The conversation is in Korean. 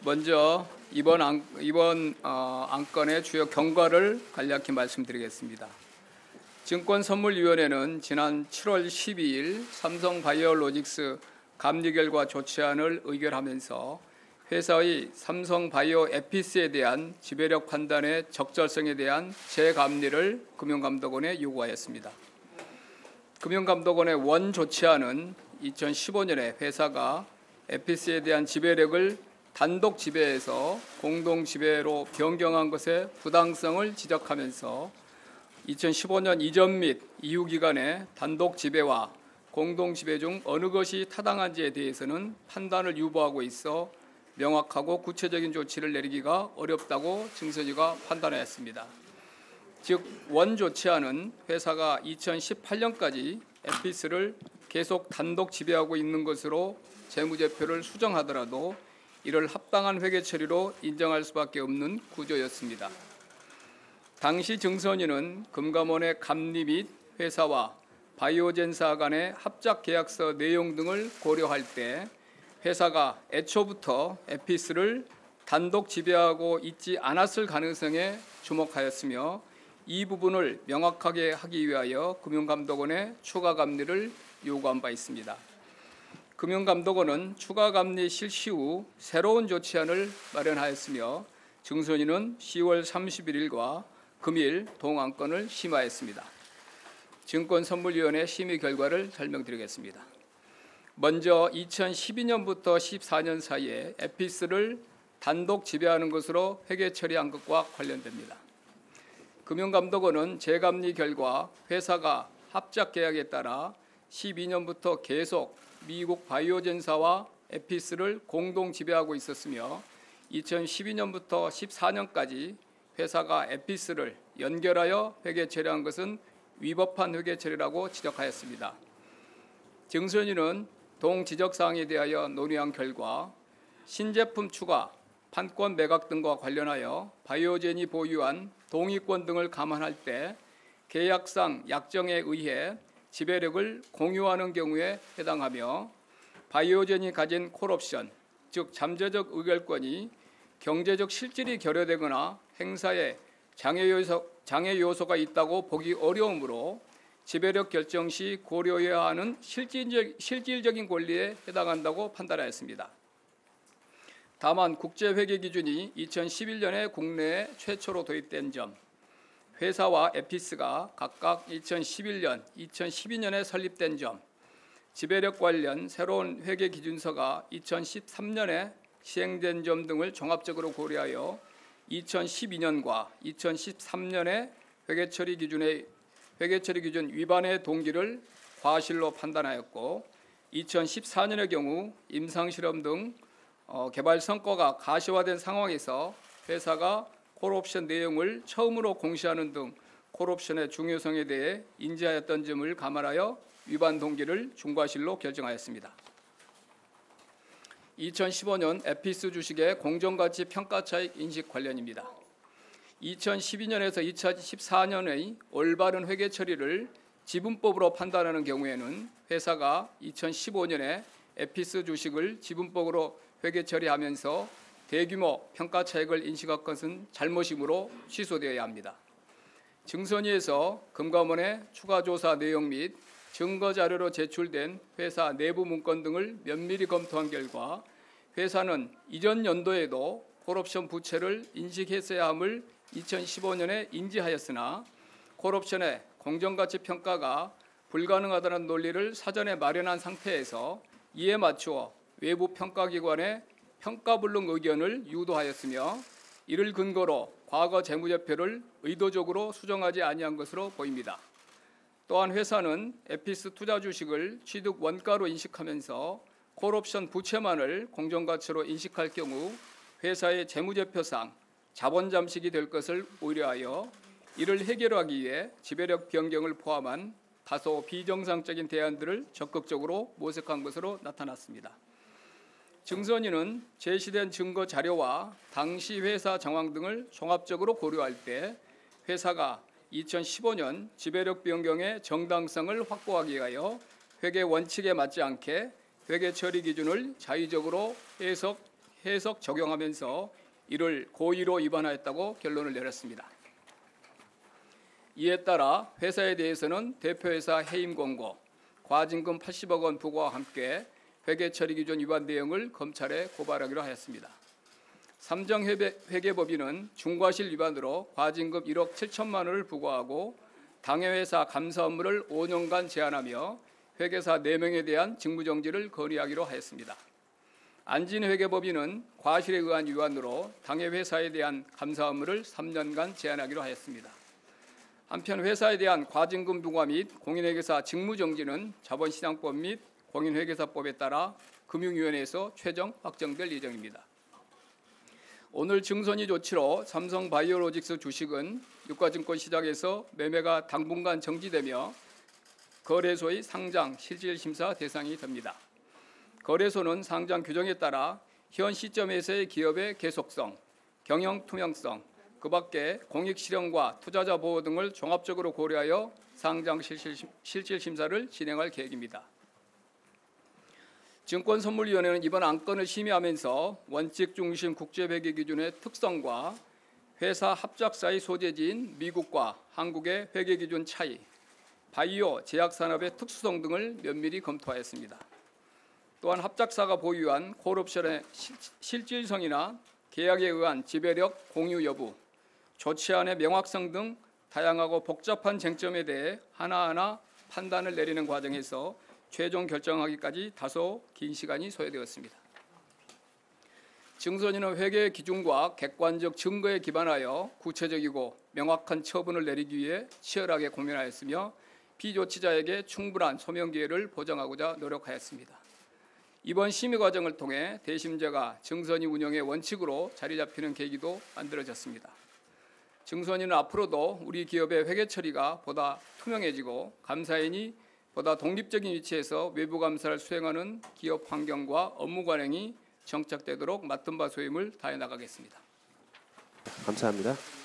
먼저 이번 안건의 주요 경과를 간략히 말씀드리겠습니다. 증권선물위원회는 지난 7월 12일 삼성바이오로직스 감리 결과 조치안을 의결하면서 회사의 삼성바이오에피스에 대한 지배력 판단의 적절성에 대한 재감리를 금융감독원에 요구하였습니다. 금융감독원의 원 조치안은 2015년에 회사가 에피스에 대한 지배력을 단독 지배에서 공동 지배로 변경한 것의 부당성을 지적하면서 2015년 이전 및 이후 기간에 단독 지배와 공동 지배 중 어느 것이 타당한지에 대해서는 판단을 유보하고 있어 명확하고 구체적인 조치를 내리기가 어렵다고 증선위가 판단하였습니다. 즉, 원 조치안은 회사가 2018년까지 에피스를 계속 단독 지배하고 있는 것으로 재무제표를 수정하더라도 이를 합당한 회계 처리로 인정할 수밖에 없는 구조였습니다. 당시 증선위는 금감원의 감리 및 회사와 바이오젠사 간의 합작 계약서 내용 등을 고려할 때 회사가 애초부터 에피스를 단독 지배하고 있지 않았을 가능성에 주목하였으며 이 부분을 명확하게 하기 위하여 금융감독원에 추가 감리를 요구한 바 있습니다. 금융감독원은 추가 감리 실시 후 새로운 조치안을 마련하였으며 증선위는 10월 31일과 금일 동안건을 심의하였습니다. 증권선물위원회 심의 결과를 설명드리겠습니다. 먼저 2012년부터 14년 사이에 에피스를 단독 지배하는 것으로 회계 처리한 것과 관련됩니다. 금융감독원은 재감리 결과 회사가 합작 계약에 따라 12년부터 계속 미국 바이오젠사와 에피스를 공동 지배하고 있었으며 2012년부터 14년까지 회사가 에피스를 연결하여 회계 처리한 것은 위법한 회계 처리라고 지적하였습니다. 증선위는 동 지적사항에 대하여 논의한 결과 신제품 추가, 판권 매각 등과 관련하여 바이오젠이 보유한 동의권 등을 감안할 때 계약상 약정에 의해 지배력을 공유하는 경우에 해당하며 바이오젠이 가진 콜옵션, 즉 잠재적 의결권이 경제적 실질이 결여되거나 행사에 장애 요소가 있다고 보기 어려우므로 지배력 결정 시 고려해야 하는 실질적인 권리에 해당한다고 판단하였습니다. 다만 국제회계 기준이 2011년에 국내에 최초로 도입된 점, 회사와 에피스가 각각 2011년, 2012년에 설립된 점, 지배력 관련 새로운 회계 기준서가 2013년에 시행된 점 등을 종합적으로 고려하여 2012년과 2013년의 회계처리 기준 위반의 동기를 과실로 판단하였고 2014년의 경우 임상실험 등 개발 성과가 가시화된 상황에서 회사가 콜옵션 내용을 처음으로 공시하는 등 콜옵션의 중요성에 대해 인지하였던 점을 감안하여 위반 동기를 중과실로 결정하였습니다. 2015년 에피스 주식의 공정가치 평가차익 인식 관련입니다. 2012년에서 2014년의 올바른 회계 처리를 지분법으로 판단하는 경우에는 회사가 2015년에 에피스 주식을 지분법으로 회계 처리하면서 대규모 평가 차익을 인식한 것은 잘못이므로 취소되어야 합니다. 증선위에서 금감원의 추가 조사 내용 및 증거 자료로 제출된 회사 내부 문건 등을 면밀히 검토한 결과 회사는 이전 연도에도 콜옵션 부채를 인식했어야 함을 2015년에 인지하였으나 콜옵션의 공정가치 평가가 불가능하다는 논리를 사전에 마련한 상태에서 이에 맞추어 외부 평가기관의 평가불능 의견을 유도하였으며 이를 근거로 과거 재무제표를 의도적으로 수정하지 아니한 것으로 보입니다. 또한 회사는 에피스 투자 주식을 취득 원가로 인식하면서 콜옵션 부채만을 공정가치로 인식할 경우 회사의 재무제표상 자본 잠식이 될 것을 우려하여 이를 해결하기 위해 지배력 변경을 포함한 다소 비정상적인 대안들을 적극적으로 모색한 것으로 나타났습니다. 증선위는 제시된 증거 자료와 당시 회사 정황 등을 종합적으로 고려할 때 회사가 2015년 지배력 변경의 정당성을 확보하기 위하여 회계 원칙에 맞지 않게 회계 처리 기준을 자의적으로 해석 적용하면서 이를 고의로 위반하였다고 결론을 내렸습니다. 이에 따라 회사에 대해서는 대표이사 해임 권고, 과징금 80억 원 부과와 함께 회계처리 기준 위반 내용을 검찰에 고발하기로 하였습니다. 삼정회계법인은 중과실 위반으로 과징금 1억 7천만 원을 부과하고 당해회사 감사 업무를 5년간 제한하며 회계사 4명에 대한 직무정지를 건의하기로 하였습니다. 안진회계법인은 과실에 의한 위반으로 당해회사에 대한 감사 업무를 3년간 제한하기로 하였습니다. 한편 회사에 대한 과징금 부과 및 공인회계사 직무정지는 자본시장법 및 공인회계사법에 따라 금융위원회에서 최종 확정될 예정입니다. 오늘 증손이 조치로 삼성바이오로직스 주식은 유가증권 시장에서 매매가 당분간 정지되며 거래소의 상장 실질심사 대상이 됩니다. 거래소는 상장 규정에 따라 현 시점에서의 기업의 계속성, 경영 투명성, 그 밖에 공익 실현과 투자자 보호 등을 종합적으로 고려하여 상장 실질심사를 진행할 계획입니다. 증권선물위원회는 이번 안건을 심의하면서 원칙 중심 국제회계 기준의 특성과 회사 합작사의 소재지인 미국과 한국의 회계 기준 차이, 바이오 제약산업의 특수성 등을 면밀히 검토하였습니다. 또한 합작사가 보유한 콜옵션의 실질성이나 계약에 의한 지배력 공유 여부, 조치안의 명확성 등 다양하고 복잡한 쟁점에 대해 하나하나 판단을 내리는 과정에서 최종 결정하기까지 다소 긴 시간이 소요되었습니다. 증손위는 회계 기준과 객관적 증거에 기반하여 구체적이고 명확한 처분을 내리기 위해 치열하게 고민하였으며 피조치자에게 충분한 소명 기회를 보장하고자 노력하였습니다. 이번 심의 과정을 통해 대심제가 증손위 운영의 원칙으로 자리 잡히는 계기도 만들어졌습니다. 증손위는 앞으로도 우리 기업의 회계 처리가 보다 투명해지고 감사인이 보다 독립적인 위치에서 외부 감사를 수행하는 기업 환경과 업무 관행이 정착되도록 맡은 바 소임을 다해 나가겠습니다. 감사합니다.